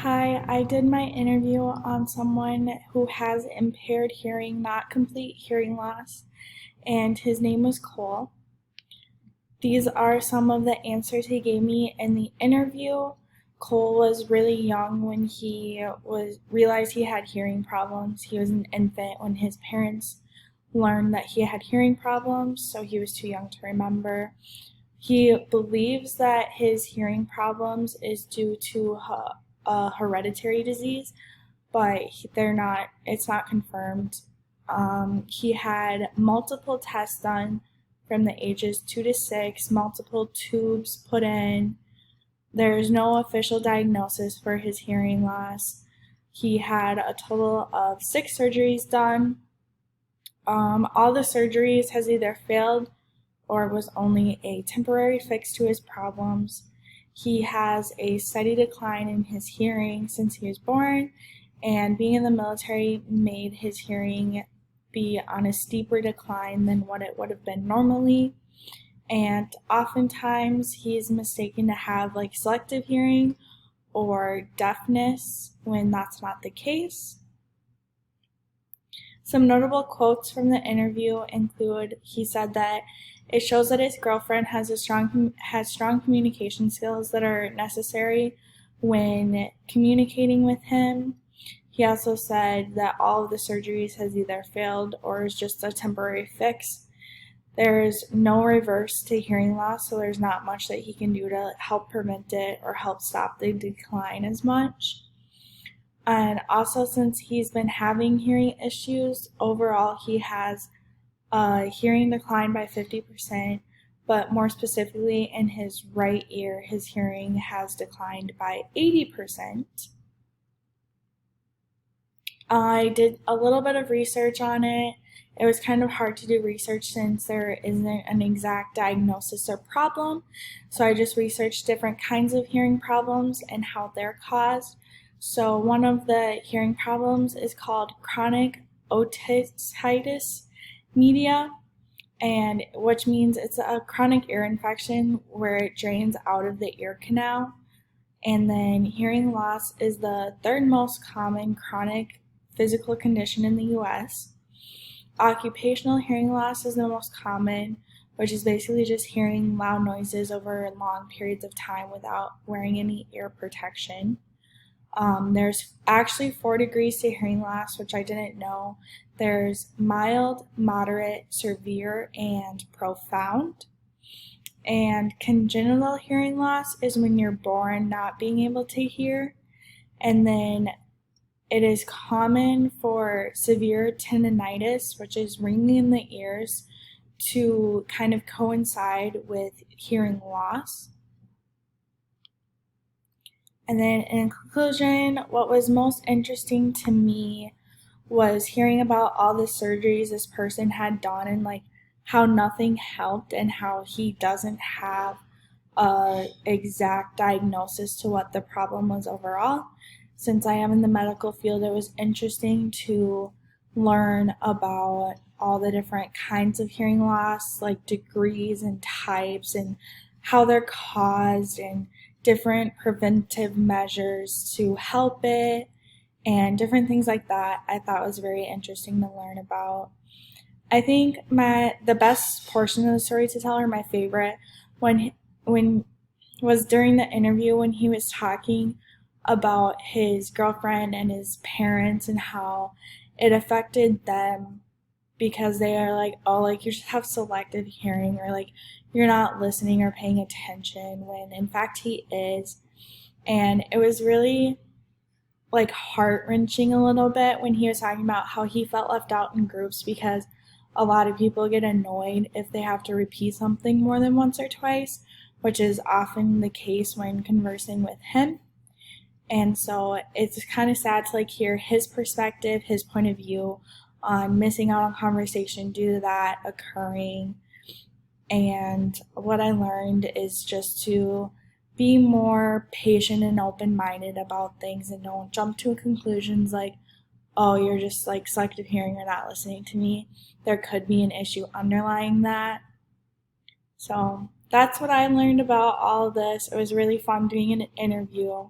Hi, I did my interview on someone who has impaired hearing, not complete hearing loss, and his name was Cole. These are some of the answers he gave me in the interview. Cole was really young when he realized he had hearing problems. He was an infant when his parents learned that he had hearing problems, so he was too young to remember. He believes that his hearing problems is due to a hereditary disease, but it's not confirmed. He had multiple tests done from the ages 2 to 6, multiple tubes put in. There's no official diagnosis for his hearing loss. He had a total of 6 surgeries done. All the surgeries has either failed or was only a temporary fix to his problems. He has a steady decline in his hearing since he was born, and being in the military made his hearing be on a steeper decline than what it would have been normally. And oftentimes he's mistaken to have like selective hearing or deafness when that's not the case. Some notable quotes from the interview include he said that it shows that his girlfriend has strong communication skills that are necessary when communicating with him. He also said that all of the surgeries has either failed or is just a temporary fix. There's no reverse to hearing loss, so there's not much that he can do to help prevent it or help stop the decline as much. And also, since he's been having hearing issues, overall he has a hearing decline by 50%, but more specifically in his right ear, his hearing has declined by 80%. I did a little bit of research on it. It was kind of hard to do research since there isn't an exact diagnosis or problem. So I just researched different kinds of hearing problems and how they're caused. So one of the hearing problems is called chronic otitis media, and which means it's a chronic ear infection where it drains out of the ear canal. And then hearing loss is the third most common chronic physical condition in the US. Occupational hearing loss is the most common, which is basically just hearing loud noises over long periods of time without wearing any ear protection. There's actually 4 degrees to hearing loss, which I didn't know. There's mild, moderate, severe, and profound. And congenital hearing loss is when you're born not being able to hear. And then it is common for severe tinnitus, which is ringing in the ears, to kind of coincide with hearing loss. And then in conclusion, what was most interesting to me was hearing about all the surgeries this person had done and like how nothing helped and how he doesn't have a exact diagnosis to what the problem was overall. Since I am in the medical field, it was interesting to learn about all the different kinds of hearing loss, like degrees and types and how they're caused and different preventive measures to help it and different things like that. I thought was very interesting to learn about. I think the best portion of the story to tell, or my favorite, when was during the interview when he was talking about his girlfriend and his parents and how it affected them because they are like, oh, like you just have selective hearing, or like you're not listening or paying attention, when in fact he is. And it was really like heart-wrenching a little bit when he was talking about how he felt left out in groups because a lot of people get annoyed if they have to repeat something more than once or twice, which is often the case when conversing with him. And so it's kind of sad to like hear his perspective, his point of view on missing out on conversation due to that occurring. And what I learned is just to be more patient and open-minded about things and don't jump to conclusions like, oh, you're just like selective hearing or not listening to me. There could be an issue underlying that. So that's what I learned about all of this. It was really fun doing an interview.